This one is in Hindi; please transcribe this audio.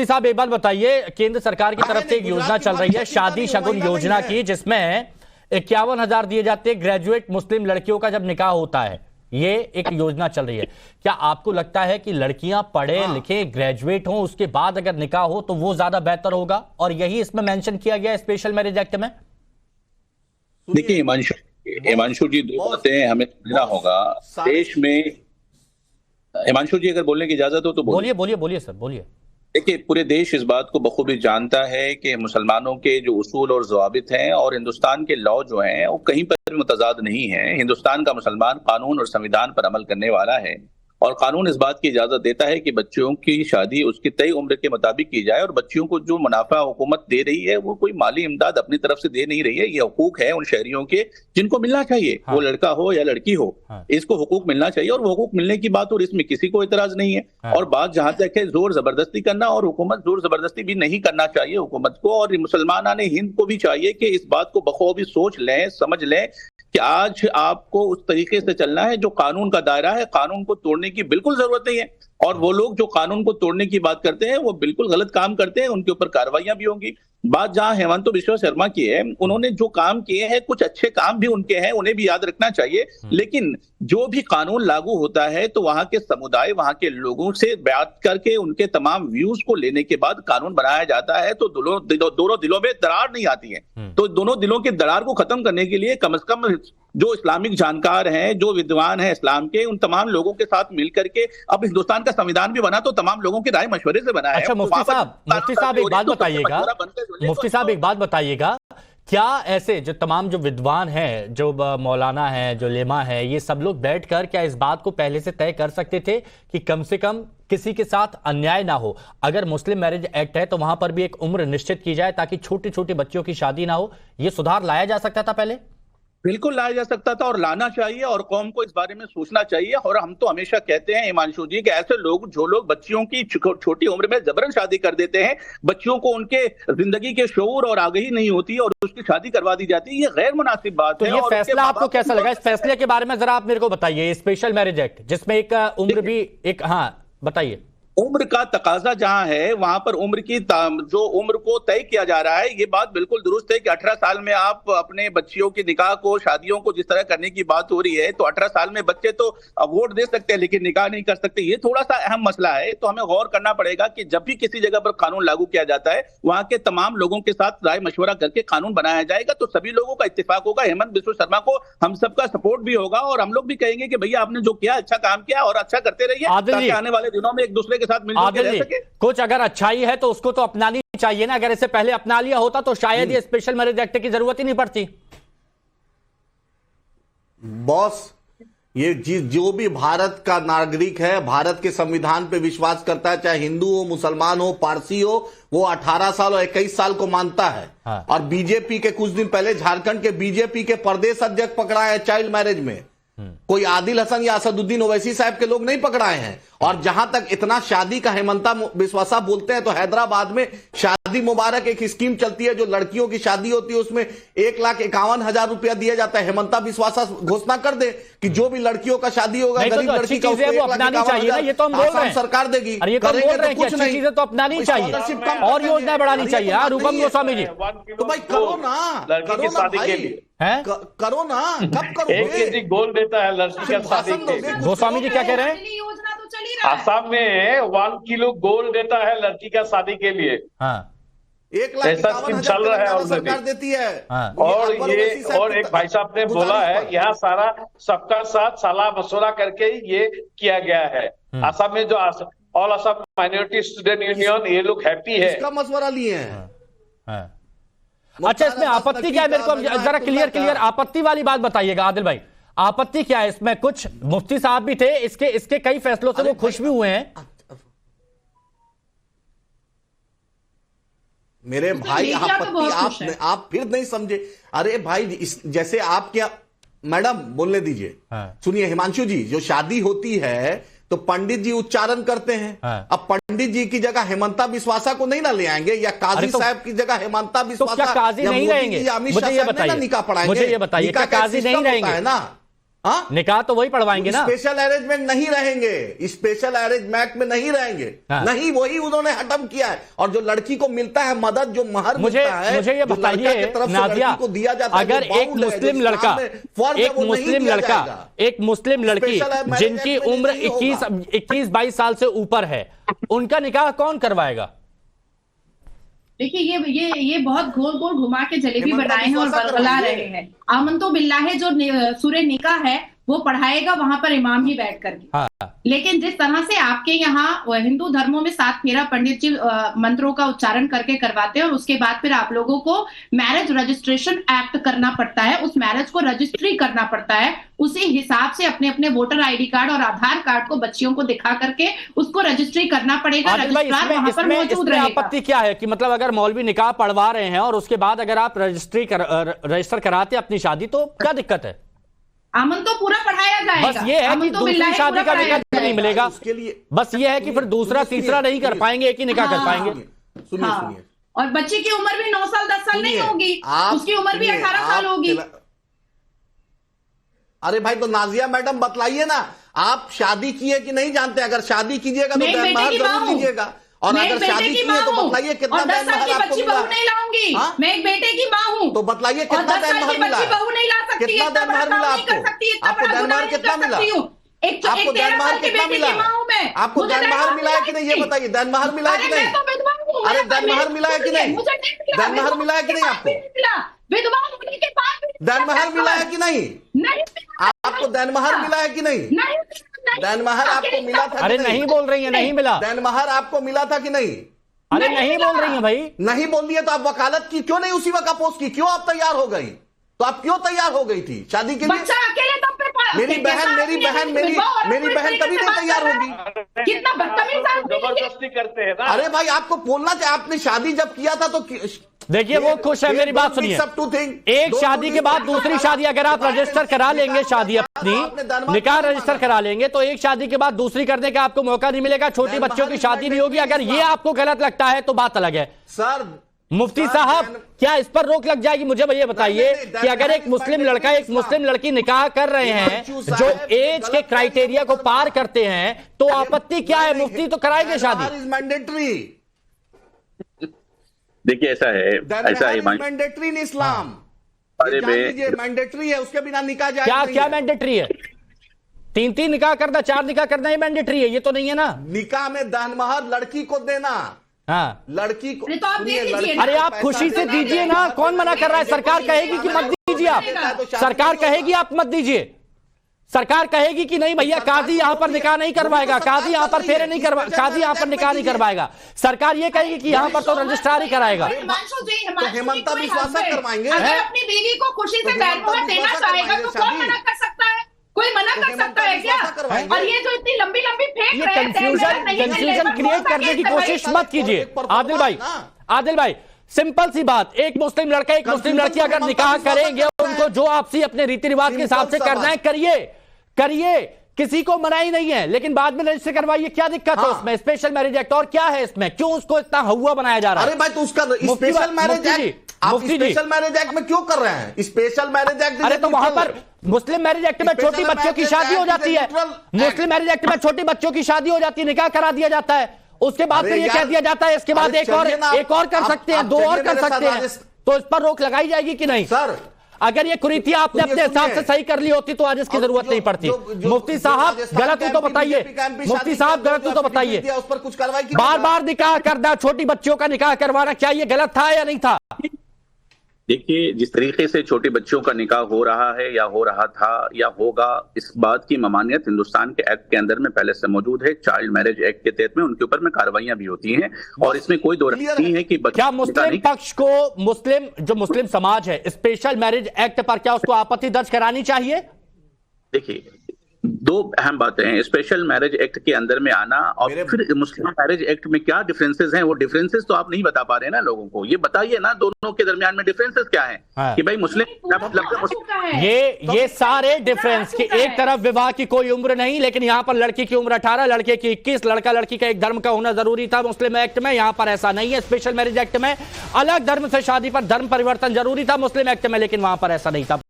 साहब एक बात बताइए, केंद्र सरकार की तरफ से एक योजना चल रही है शादी शगुन योजना की, जिसमें 51,000 दिए जाते हैं ग्रेजुएट मुस्लिम लड़कियों का जब निकाह होता है। ये एक योजना चल रही है। क्या आपको लगता है कि लड़कियां पढ़े लिखे ग्रेजुएट हों, उसके बाद अगर निकाह हो तो वो ज्यादा बेहतर होगा? और यही इसमें मेंशन किया गया है स्पेशल मैरिज एक्ट में। देखिए हिमांशु जी, दो बातें हमें समझना होगा देश में। हिमांशु जी अगर बोलने की इजाजत हो तो बोलिए। बोलिए सर, बोलिए। देखिए, पूरे देश इस बात को बखूबी जानता है कि मुसलमानों के जो उसूल और ज़वाबित हैं और हिंदुस्तान के लॉ जो हैं वो कहीं पर भी मुतजाद नहीं है। हिंदुस्तान का मुसलमान कानून और संविधान पर अमल करने वाला है और कानून इस बात की इजाजत देता है कि बच्चों की शादी उसकी तय उम्र के मुताबिक की जाए और बच्चियों को जो मुनाफा हुकूमत दे रही है वो कोई माली इमदाद अपनी तरफ से दे नहीं रही है। ये हुकूक है उन शहरियों के जिनको मिलना चाहिए। वो लड़का हो या लड़की हो, इसको हुकूक मिलना चाहिए और वो हुकूक मिलने की बात और इसमें किसी को इतराज नहीं है। और बात जहां तक है जोर जबरदस्ती करना, और हुकूमत जोर जबरदस्ती भी नहीं करना चाहिए हुकूमत को, और मुसलमान हिंद को भी चाहिए कि इस बात को बखूबी सोच लें, समझ लें कि आज आपको उस तरीके से चलना है जो कानून का दायरा है। कानून को तोड़ने की बिल्कुल जरूरत नहीं है और वो लोग जो कानून को तोड़ने की बात करते हैं वो बिल्कुल गलत काम करते हैं। उनके ऊपर कार्रवाइयां भी होंगी। बात जहां हेमंत बिश्वा शर्मा की है, उन्होंने जो काम किए हैं कुछ अच्छे काम भी उनके हैं, उन्हें भी याद रखना चाहिए। लेकिन जो भी कानून लागू होता है तो वहां के समुदाय, वहां के लोगों से बात करके उनके तमाम व्यूज को लेने के बाद कानून बनाया जाता है। तो दोनों दिलों में दरार नहीं आती है। तो दोनों दिलों की दरार को खत्म करने के लिए कम से कम जो इस्लामिक जानकार हैं, जो विद्वान हैं इस्लाम के, उन तमाम लोगों के साथ मिलकर के, अब हिंदुस्तान का संविधान भी बना तो तमाम लोगों के राय मशवरे से बना है। अच्छा मुफ्ती साहब एक बात बताइएगा, मुफ्ती साहब एक बात बताइएगा, क्या ऐसे जो तमाम जो विद्वान हैं, जो मौलाना हैं, जो लेमा हैं, ये सब लोग बैठकर क्या इस बात को पहले से तय कर सकते थे कि कम से कम किसी के साथ अन्याय ना हो? अगर मुस्लिम मैरिज एक्ट है तो वहां पर भी एक उम्र निश्चित की जाए ताकि छोटे छोटे बच्चों की शादी ना हो। ये सुधार लाया जा सकता था पहले? बिल्कुल लाया जा सकता था और लाना चाहिए और कौम को इस बारे में सोचना चाहिए। और हम तो हमेशा कहते हैं हिमांशु जी कि ऐसे लोग जो लोग बच्चियों की छोटी उम्र में जबरन शादी कर देते हैं, बच्चियों को उनके जिंदगी के शऊर और आगाही नहीं होती और उसकी शादी करवा दी जाती है, ये गैर मुनासिब बात है। तो ये फैसला आपको कैसा लगा? इस फैसले के बारे में जरा आप मेरे को बताइए। स्पेशल मैरिज एक्ट जिसमें एक उम्र भी एक, हाँ बताइए। उम्र का तकाजा जहां है वहां पर उम्र की जो उम्र को तय किया जा रहा है, ये बात बिल्कुल दुरुस्त है कि 18 साल में आप अपने बच्चियों के निकाह को, शादियों को जिस तरह करने की बात हो रही है, तो 18 साल में बच्चे तो वोट दे सकते हैं लेकिन निकाह नहीं कर सकते। ये थोड़ा सा अहम मसला है। तो हमें गौर करना पड़ेगा कि जब भी किसी जगह पर कानून लागू किया जाता है वहां के तमाम लोगों के साथ राय मशवरा करके कानून बनाया जाएगा तो सभी लोगों का इत्तेफाक होगा। हेमंत बिश्वा शर्मा को हम सबका सपोर्ट भी होगा और हम लोग भी कहेंगे कि भैया आपने जो किया अच्छा काम किया और अच्छा करते रहिए ताकि आने वाले दिनों में एक दूसरे के साथ मिलकर रह सके। कुछ अगर अच्छाई है तो उसको तो अपनानी चाहिए ना। अगर इसे पहले अपना लिया होता तो शायद ये स्पेशल मैरिज एक्ट की जरूरत ही नहीं पड़ती। बॉस, ये जो भी भारत का नागरिक है, भारत के संविधान पे विश्वास करता है, चाहे हिंदू हो, मुसलमान हो, पारसी हो, वो 18 साल और 21 साल को मानता है। और बीजेपी के कुछ दिन पहले झारखंड के बीजेपी के प्रदेश अध्यक्ष पकड़ाए हैं चाइल्ड मैरिज में। कोई आदिल हसन या असदुद्दीन ओवैसी साहब के लोग नहीं पकड़ाए हैं। और जहां तक इतना शादी का हेमंता बिश्वासा बोलते हैं तो हैदराबाद में शादी मुबारक एक स्कीम चलती है, जो लड़कियों की शादी होती है उसमें 1,51,000 रुपया दिया जाता है। हेमंता बिश्वासा घोषणा कर दे कि जो भी लड़कियों का शादी होगा, गरीब लड़की का, उसको 1,51,000 सरकार देगी। कुछ नहीं, चीजें तो अपनानी चाहिए और योजनाएं बढ़ानी चाहिए। रूपम गोस्वामी जी, तो भाई करो ना, लड़की की शादी के लिए करो ना, कब करो? 1 केजी गोल्ड देता है लड़की का शादी के लिए। गोस्वामी जी क्या कह रहे हैं? आसाम में 1 किलो गोल्ड देता है लड़की का शादी के लिए। 1,51,000 चल रहा है सरकार देती है। और ये और एक भाई साहब ने बोला है यहाँ सारा सबका साथ सलाह मशवरा करके ये किया गया है। आसाम में जो all Assam minority student union, ये लोग हैप्पी है। इसका मशवरा लिए हैं। अच्छा, इसमें आपत्ति क्या है? मेरे को जरा क्लियर आपत्ति वाली बात बताइएगा आदिल भाई। आपत्ति क्या है इसमें? कुछ मुफ्ती साहब भी थे, इसके कई फैसलों से वो खुश भी हुए हैं। मेरे भाई आपत्ति आप फिर नहीं समझे। अरे भाई, जैसे आप क्या, मैडम बोलने दीजिए। सुनिए हिमांशु जी, जो शादी होती है तो पंडित जी उच्चारण करते हैं। अब पंडित जी की जगह हेमंता बिश्वासा को नहीं ना ले आएंगे, या काजी साहब की जगह हेमंता बिश्वासा, तो क्या काजी नहीं रहेंगे? मुझे ये बताइए, क्या काजी नहीं रहेंगे? है ना। हाँ? निकाह तो वही पढ़वाएंगे ना। स्पेशल अरेंजमेंट नहीं रहेंगे, स्पेशल अरेंजमेंट में नहीं रहेंगे। हाँ। नहीं, वही उन्होंने खत्म किया है। और जो लड़की को मिलता है मदद, जो महर मिलता है, मुझे ये जो लड़का बताइए की तरफ से नादिया, लड़की को दिया जाता है, अगर जो एक बाउंड है, मुस्लिम जो लड़का, इस्लाम में फर्ज है, एक वो नहीं मुस्लिम दिया लड़का, जाएगा। एक मुस्लिम लड़की स्पेशल मैरिज जिनकी एक्ट में उम्र नहीं होगा। 21-22 साल से ऊपर है, उनका निकाह कौन करवाएगा? देखिए ये बहुत गोल गोल घुमा के जलेबी हेमंत बनाए हैं और विश्वासा बरगला करवाइए। रहे हैं। आमन तो बिल्लाह जो सूर्य निकाह है वो पढ़ाएगा वहां पर इमाम ही बैठ करके। हाँ। लेकिन जिस तरह से आपके यहाँ हिंदू धर्मों में 7 फेरा पंडित जी मंत्रों का उच्चारण करके करवाते हैं और उसके बाद फिर आप लोगों को मैरिज रजिस्ट्रेशन एक्ट करना पड़ता है, उस मैरिज को रजिस्ट्री करना पड़ता है, उसी हिसाब से अपने अपने वोटर आईडी कार्ड और आधार कार्ड को बच्चियों को दिखा करके उसको रजिस्ट्री करना पड़ेगा। आदिल भाई, रजिस्ट्रार वहां पर मौजूद इसमें रहेगा। आपत्ति क्या है कि मतलब अगर मौलवी निकाह पढ़वा रहे हैं और उसके बाद अगर आप रजिस्टर कराते अपनी शादी, तो क्या दिक्कत है? अमन तो पूरा पढ़ाया जाएगा। बस ये है अमन कि तो दूसरी बिल्लाह शादी पूरा का पढ़ाया निकाह नहीं जाएगा। मिलेगा। उसके लिए बस ये है कि फिर दूसरा तीसरा नहीं कर पाएंगे, एक ही निकाह कर हाँ। पाएंगे। सुनिए हाँ। सुनिए, और बच्चे की उम्र भी 9 साल 10 साल नहीं सुनिए, होगी, आप उसकी उम्र भी सुनिए, 18 साल आप होगी। अरे भाई, तो नाजिया मैडम बतलाइए ना, आप शादी किए कि नहीं जानते? अगर शादी कीजिएगा तो मैं एक दैन बेटे महर की माँ जरूर हूँ। लीजिएगा। और मैं अगर एक बेटे शादी की की माँ है तो हूँ बतलाइए कितना और 10 दैन साल महर की आपको बच्ची मिला बहू है? नहीं लाऊंगी। हाँ? मैं एक बेटे की माँ हूँ तो बतलाइए और कितना 10 दैन साल महर की मिला बच्ची है? बहू नहीं ला सकती, कितना इतना दैन बड़ा महर काम मिला नहीं कर आपको? सकती, इतना आपको बड़ा दैन गुनाह महर नहीं कितना कर मिला? सकती हूँ। आपको दैन 13 महर साल की कितना बेटी मिला की माँ हूँ मैं। आपको मुझे दैन महर मिला है कि नहीं, ये नहीं। बताइए। दैन महर मिला है कि अरे मैं नहीं? तो विधवा हूँ। अरे मेरा दैन महर मेरी मिला है कि सुनिए, नहीं? मुझे नहीं मिला। दैन महर मिला है कि नहीं विधवा आपको? होने के बाद भी मिला। विधवा होने के बाद भी दैन महर मिला है कि नहीं? नहीं मिला। आपको दैन महर मिला है कि नहीं? नहीं मिला। दैन महर आपको मिला था कि अरे नहीं बोल रही है, नहीं मिला। दैन महर आपको मिला था कि नहीं? अरे नहीं बोल रही है भाई। नहीं बोल रही है तो आप वकालत की क्यों नहीं उसी वक्त अपोज की? क्यों आप तैयार हो गई? तो आप क्यों तैयार हो गई थी शादी के लिए? बच्चा अकेले दम पे मेरी बहन कभी नहीं तैयार होगी। कितना बदतमीज आदमी है ये। जबरदस्ती करते हैं ना। अरे भाई, आपको बोलना चाहिए। आपने शादी जब किया था तो देखिए वो खुश है, मेरी बात सुनिए। एक शादी के बाद दूसरी शादी अगर आप रजिस्टर करा लेंगे, शादी अपनी निकाह रजिस्टर करा लेंगे, तो एक शादी के बाद दूसरी करने का आपको मौका नहीं मिलेगा, छोटी बच्चों की शादी नहीं होगी। अगर ये आपको गलत लगता है तो बात अलग है। सर, मुफ्ती साहब, क्या इस पर रोक लग जाएगी? मुझे ये बताइए कि अगर एक मुस्लिम लड़का एक मुस्लिम लड़की निकाह कर रहे हैं जो एज के क्राइटेरिया को पार करते हैं, तो आपत्ति क्या है? मुफ्ती तो कराएंगे शादी। मैंडेटरी, देखिए ऐसा है मैंडेटरी इन इस्लाम। अरे मैंडेटरी है, उसके बिना निकाह जायज क्या नहीं क्या है। मैंडेटरी है? 3 निकाह करना, 4 निकाह करना, ये मैंडेटरी है? ये तो नहीं है ना। निकाह में दान महर लड़की को देना, हाँ, लड़की को। अरे तो आप सुनिए, दे दीजिए लड़की ना। अरे आप पैसा खुशी से देना दीजिए ना, है। कौन मना कर रहा है? सरकार कहेगी कि मत दीजिए, आप सरकार कहेगी आप मत दीजिए, सरकार कहेगी कि नहीं भैया काजी यहां पर निकाह नहीं करवाएगा, काजी यहां पर फेरे नहीं करवा, काजी यहां पर निकाह नहीं करवाएगा। सरकार ये कहेगी कि यहां पर तो रजिस्ट्रार ही कराएगा। हिमांशु जी, तो हेमंता विश्वासा करवाएंगे। अगर अपनी बीवी को खुशी से दैन मोहर देना चाहेगा तो कौन मना कर सकता है? कोई मना कर सकता है क्या? और ये जो इतनी लंबी लंबी फेंक ये रहे हैं, कंफ्यूजन क्रिएट करने की कोशिश मत कीजिए। आदिल भाई, सिंपल सी बात, एक मुस्लिम लड़का एक मुस्लिम लड़की अगर निकाह करेंगे, उनको जो आपसी अपने रीति रिवाज के हिसाब से करना है करिए, किसी को मनाही नहीं है, लेकिन बाद में रजिस्टर करवाइए, क्या दिक्कत है उसमें? स्पेशल मैरिज एक्ट और क्या है इसमें? क्यों उसको इतना हुआ बनाया जा रहा है? अरे भाई, तो उसका स्पेशल मैरिज एक्ट, आप स्पेशल मैरिज एक्ट में क्यों कर रहे हैं? स्पेशल मैरिज एक्ट, अरे तो वहां पर मुस्लिम मैरिज एक्ट में छोटी बच्चों की शादी हो जाती है, मुस्लिम मैरिज एक्ट में छोटी बच्चों की शादी हो जाती है, निकाह करा दिया जाता है, उसके बाद फिर ये कह दिया जाता है इसके बाद एक और कर सकते हैं, 2 और कर सकते हैं, तो इस पर रोक लगाई जाएगी कि नहीं? सर, अगर ये कुरीति आपने अपने हिसाब से सही कर ली होती तो आज इसकी जरूरत नहीं पड़ती। मुफ्ती साहब गलत हो तो बताइए, मुफ्ती साहब गलत हो तो बताइए। उस पर कुछ कार्रवाई की? बार बार निकाह करना, छोटी बच्चियों का निकाह करवाना, क्या ये गलत था या नहीं था? देखिए, जिस तरीके से छोटे बच्चों का निकाह हो रहा है या हो रहा था या होगा, इस बात की ममानियत हिंदुस्तान के एक्ट के अंदर में पहले से मौजूद है। चाइल्ड मैरिज एक्ट के तहत में उनके ऊपर में कार्रवाइयां भी होती हैं और इसमें कोई दो राय नहीं है कि क्या मुस्लिम पक्ष को, मुस्लिम समाज है, स्पेशल मैरिज एक्ट पर क्या उसको आपत्ति दर्ज करानी चाहिए? देखिए, 2 अहम बातें हैं। स्पेशल मैरिज एक्ट के अंदर में आना और फिर मुस्लिम मैरिज एक्ट में क्या डिफरेंसेस हैं, वो डिफरेंसेस तो आप नहीं बता पा रहे हैं ना लोगों को। ये बताइए ना, दोनों के दरमियान में डिफरेंसेस क्या हैं? हाँ। कि भाई मुस्लिम ये सारे डिफरेंस कि एक तरफ विवाह की कोई उम्र नहीं, लेकिन यहाँ पर लड़की की उम्र 18, लड़के की 21, लड़का लड़की का एक धर्म का होना जरूरी था मुस्लिम एक्ट में, यहाँ पर ऐसा नहीं है। स्पेशल मैरिज एक्ट में अलग धर्म से शादी पर धर्म परिवर्तन जरूरी था मुस्लिम एक्ट में, लेकिन वहां पर ऐसा नहीं था।